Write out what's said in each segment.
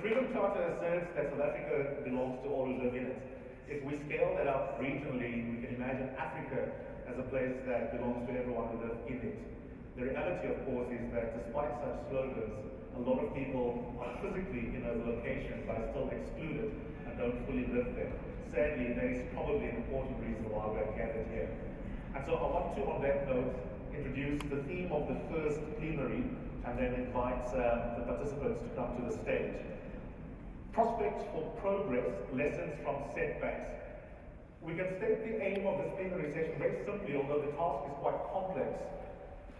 Freedom Charter asserts that South Africa belongs to all who live in it. If we scale that up regionally, we can imagine Africa as a place that belongs to everyone who lives in it. The reality, of course, is that despite such slogans, a lot of people are physically in those locations but are still excluded and don't fully live there. Sadly, that is probably an important reason why we're gathered here. And so I want to, on that note, introduce the theme of the first plenary and then invite the participants to come to the stage. Prospects for progress, lessons from setbacks. We can state the aim of this plenary session very simply, although the task is quite complex.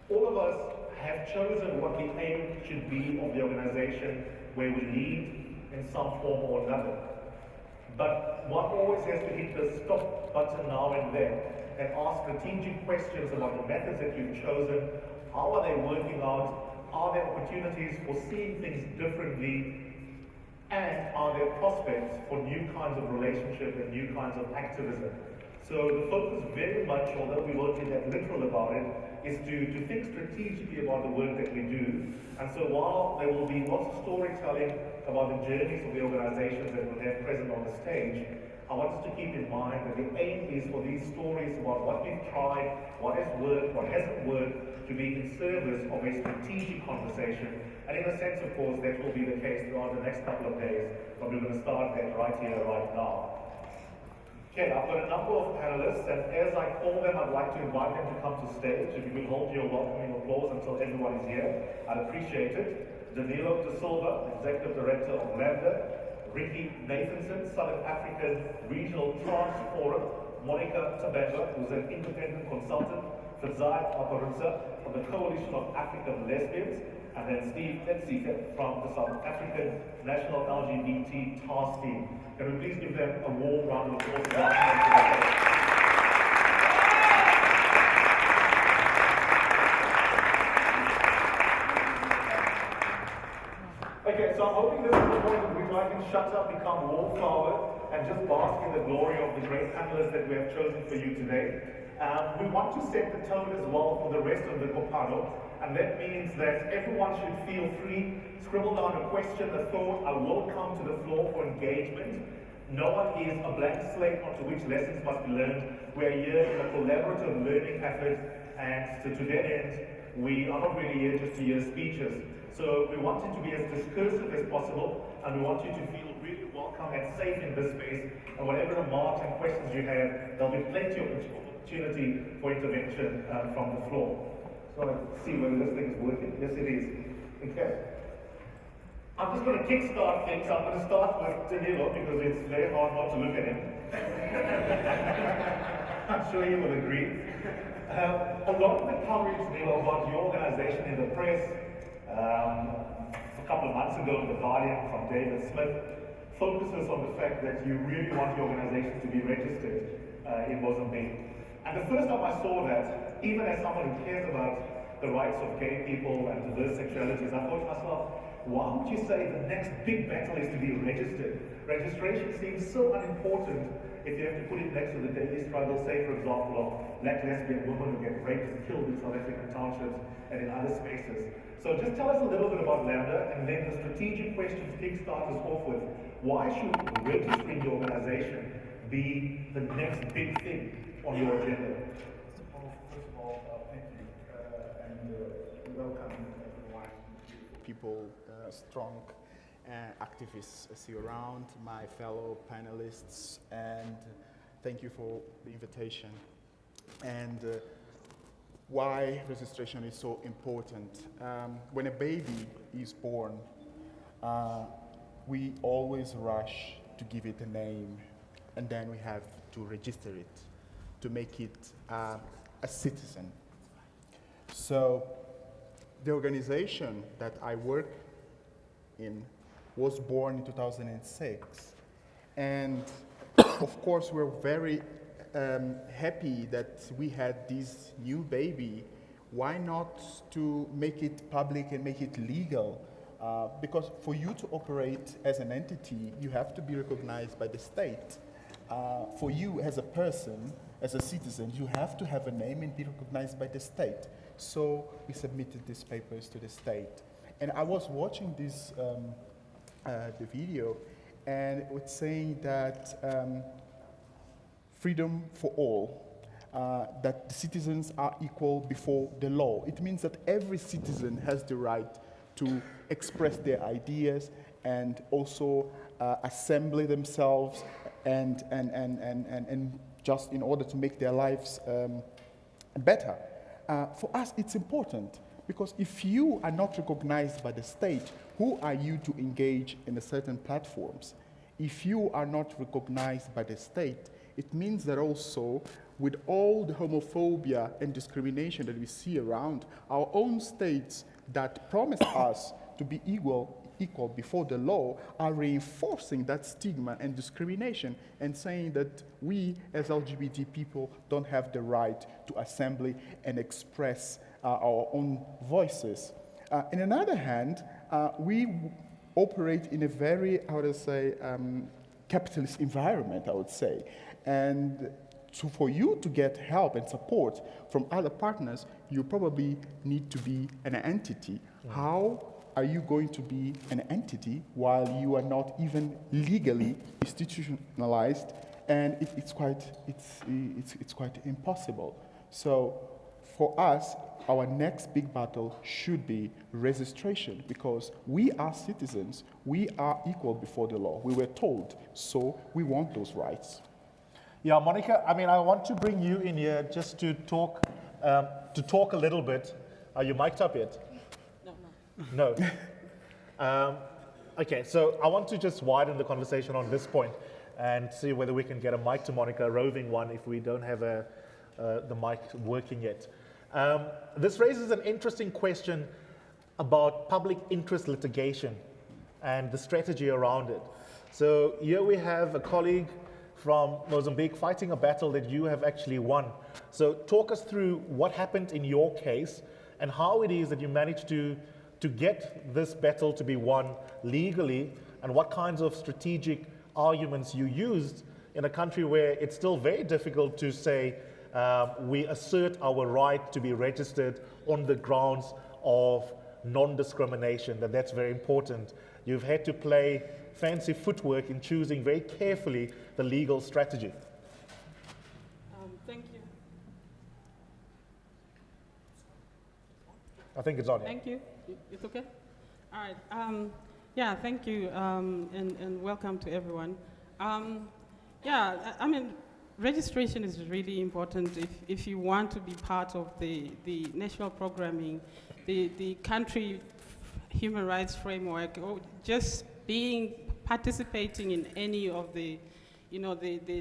All of us have chosen what the aim should be of the organization where we lead in some form or another. But one always has to hit the stop button now and then and ask strategic questions about the methods that you've chosen. How are they working out? Are there opportunities for seeing things differently? And are there prospects for new kinds of relationship and new kinds of activism? So the focus very much, although we won't be that literal about it, is to think strategically about the work that we do. And so while there will be lots of storytelling about the journeys of the organizations that we'll have present on the stage, I want us to keep in mind that the aim is for these stories about what we've tried, what has worked, what hasn't worked, to be in service of a strategic conversation. And in a sense, of course, that will be the case throughout the next couple of days, but we're going to start that right here, right now. Okay, I've got a number of panelists, and as I call them, I'd like to invite them to come to stage. If you could hold your welcoming applause until everyone is here, I'd appreciate it. Danilo De Silva, Executive Director of Lambda. Ricky Nathanson, Southern African Regional Trans Forum. Monica Tabanga, who's an independent consultant. Fazai Aparunza from the Coalition of African Lesbians. And then Steve Etsika from the South African National LGBT Task Team. Can we please give them a warm round of applause? Okay, so I'm hoping this is the point at which I can shut up, become wallflower, and just bask in the glory of the great panelists that we have chosen for you today. We want to set the tone as well for the rest of the Kopano, and that means that everyone should feel free, scribble down a question, a thought. I will come to the floor for engagement. No one is a blank slate onto which lessons must be learned. We are here in a collaborative learning effort, and to that end, we are not really here just to hear speeches. So we want it to be as discursive as possible, and we want you to feel really welcome and safe in this space. And whatever remarks and questions you have, there'll be plenty of opportunity for intervention from the floor. So let's see whether this thing is working. Yes, it is. Okay. I'm just going to kickstart things. I'm going to start with Danilo because it's very hard not to look at him. I'm sure you will agree. A lot of the coverage, Danilo, about your organization in the press, a couple of months ago in The Guardian from David Smith, focuses on the fact that you really want your organization to be registered in Mozambique. And the first time I saw that, even as someone who cares about the rights of gay people and diverse sexualities, I thought to myself, why would you say the next big battle is to be registered? Registration seems so unimportant if you have to put it next to the daily struggle, say for example, of black lesbian women who get raped and killed in South African townships and in other spaces. So just tell us a little bit about Lambda, and then the strategic question to kickstart us off with. Why should registering your organization be the next big thing on your agenda? First of all, thank you, and welcome everyone. People, strong activists I see around, my fellow panelists, and thank you for the invitation. And why registration is so important. When a baby is born, we always rush to give it a name, and then we have to register it, to make it a citizen. So the organization that I work in was born in 2006. And of course, we're very happy that we had this new baby. Why not to make it public and make it legal? Because for you to operate as an entity, you have to be recognized by the state. For you as a person, as a citizen, you have to have a name and be recognized by the state. So we submitted these papers to the state. And I was watching this the video, and it was saying that freedom for all, that the citizens are equal before the law. It means that every citizen has the right to express their ideas and also assemble themselves and just in order to make their lives better. For us, it's important because if you are not recognized by the state, who are you to engage in a certain platforms? If you are not recognized by the state, it means that also with all the homophobia and discrimination that we see around, our own states that promise us to be equal before the law are reinforcing that stigma and discrimination and saying that we as LGBT people don't have the right to assemble and express our own voices. On another hand, we operate in a very, how to say, capitalist environment, I would say. And for you to get help and support from other partners, you probably need to be an entity. How are you going to be an entity while you are not even legally institutionalized? And it's quite impossible. So for us, our next big battle should be registration, because we are citizens, we are equal before the law. We were told, so we want those rights. Yeah, Monica, I mean, I want to bring you in here just to talk a little bit. Are you mic'd up yet? No. Okay, so I want to just widen the conversation on this point and see whether we can get a mic to Monica, a roving one, if we don't have the mic working yet. This raises an interesting question about public interest litigation and the strategy around it. So here we have a colleague from Mozambique fighting a battle that you have actually won. So talk us through what happened in your case and how it is that you managed to get this battle to be won legally, and what kinds of strategic arguments you used in a country where it's still very difficult to say we assert our right to be registered on the grounds of non-discrimination, that's very important. You've had to play fancy footwork in choosing very carefully the legal strategy. Thank you. I think it's on. Thank you. It's okay? All right. Yeah, thank you, and welcome to everyone. Yeah, I mean, registration is really important if you want to be part of the national programming, the country human rights framework, or just participating in any of the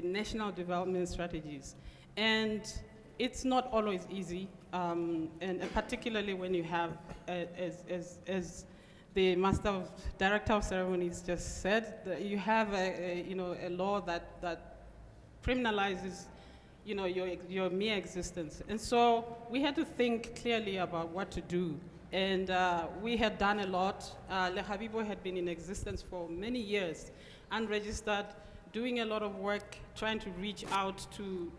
national development strategies. And it's not always easy, and particularly when you have, as the director of ceremonies just said, that you have a law that criminalizes your mere existence. And so we had to think clearly about what to do. And we had done a lot. Le Habibo had been in existence for many years, unregistered, doing a lot of work, trying to reach out to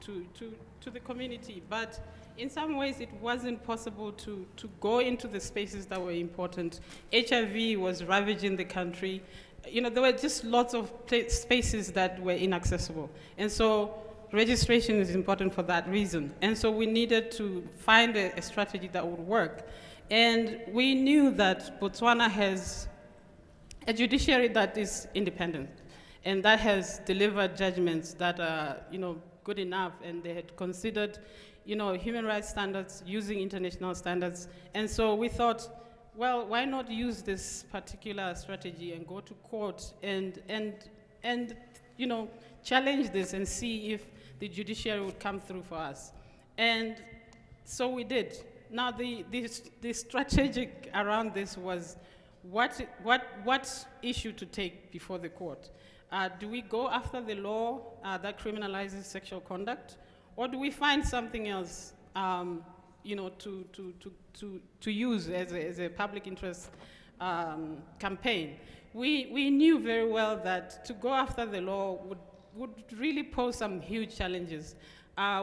the community. But in some ways, it wasn't possible to go into the spaces that were important. HIV was ravaging the country. There were just lots of spaces that were inaccessible. And so registration is important for that reason. And so we needed to find a strategy that would work. And we knew that Botswana has a judiciary that is independent and that has delivered judgments that are, good enough, and they had considered, human rights standards using international standards. And so we thought, well, why not use this particular strategy and go to court and challenge this and see if the judiciary would come through for us. And so we did. Now, the strategic around this was what issue to take before the court. Do we go after the law that criminalizes sexual conduct, or do we find something else, to use as a public interest campaign? We knew very well that to go after the law would really pose some huge challenges.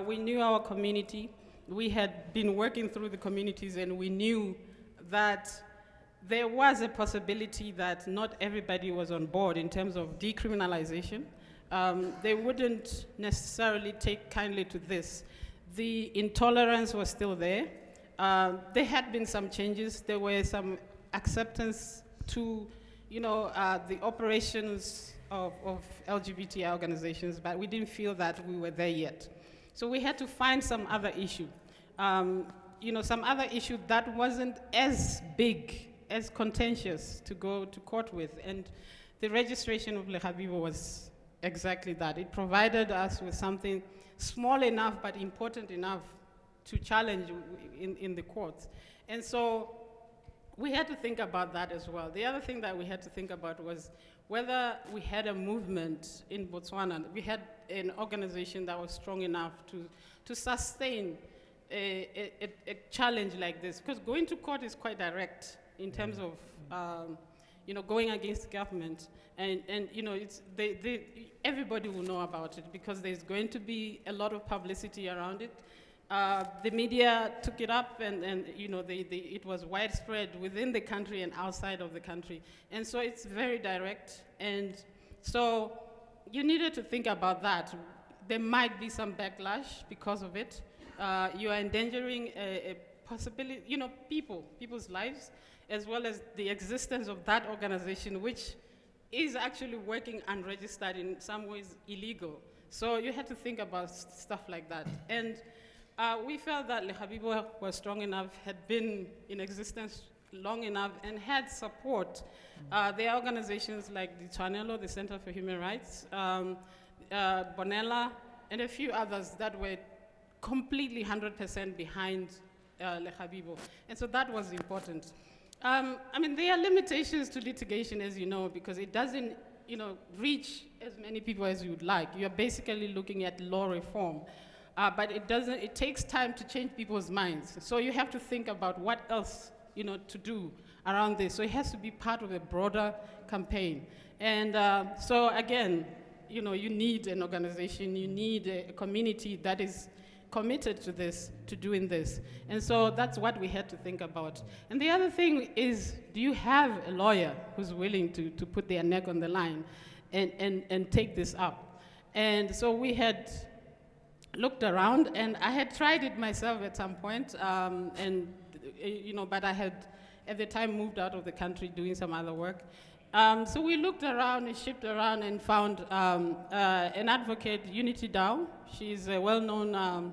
We knew our community. We had been working through the communities, and we knew that there was a possibility that not everybody was on board in terms of decriminalization. They wouldn't necessarily take kindly to this. The intolerance was still there. There had been some changes. There were some acceptance to, the operations of LGBT organizations, but we didn't feel that we were there yet. So we had to find some other issue. Some other issue that wasn't as big, as contentious to go to court with. And the registration of Le Habibo was exactly that. It provided us with something small enough but important enough to challenge in the courts. And so we had to think about that as well. The other thing that we had to think about was whether we had a movement in Botswana. We had an organization that was strong enough to sustain a challenge like this. Because going to court is quite direct in terms of going against the government, and everybody will know about it because there's going to be a lot of publicity around it. The media took it up, and it was widespread within the country and outside of the country, and so it's very direct. And so you needed to think about that. There might be some backlash because of it. You are endangering a possibility, people's lives, as well as the existence of that organization, which is actually working unregistered, in some ways illegal. So you had to think about stuff like that. And we felt that Le Habibo was strong enough, had been in existence long enough, and had support. There are organizations like the Tshwanelo, the Center for Human Rights, Bonella, and a few others that were completely 100% behind Le Habibo. And so that was important. There are limitations to litigation, as you know, because it doesn't, reach as many people as you would like. You're basically looking at law reform, but it takes time to change people's minds. So you have to think about what else, to do around this. So it has to be part of a broader campaign. And so again, you need an organization, you need a community that is committed to this, to doing this. And so that's what we had to think about. And the other thing is, do you have a lawyer who's willing to put their neck on the line and take this up? And so we had looked around, and I had tried it myself at some point, but I had at the time moved out of the country doing some other work. So we looked around and shipped around and found an advocate, Unity Dow. She's a well-known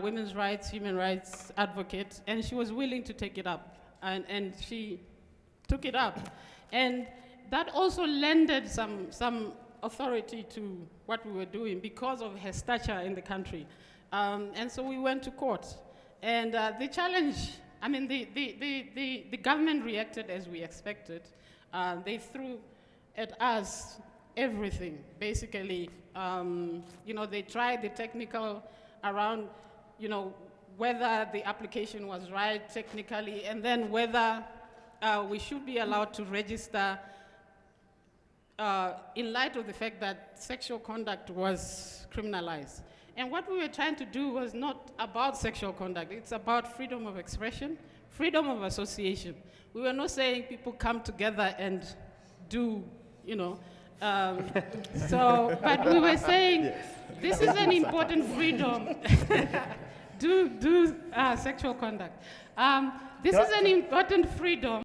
women's rights, human rights advocate, and she was willing to take it up. And she took it up. And that also lended some authority to what we were doing because of her stature in the country. And so we went to court. And the challenge, the government reacted as we expected. They threw at us everything, basically. They tried the technical around, whether the application was right technically, and then whether we should be allowed to register in light of the fact that sexual conduct was criminalized. And what we were trying to do was not about sexual conduct. It's about freedom of expression, freedom of association. We were not saying people come together and do, but we were saying this is an important freedom. do sexual conduct. This is an important freedom.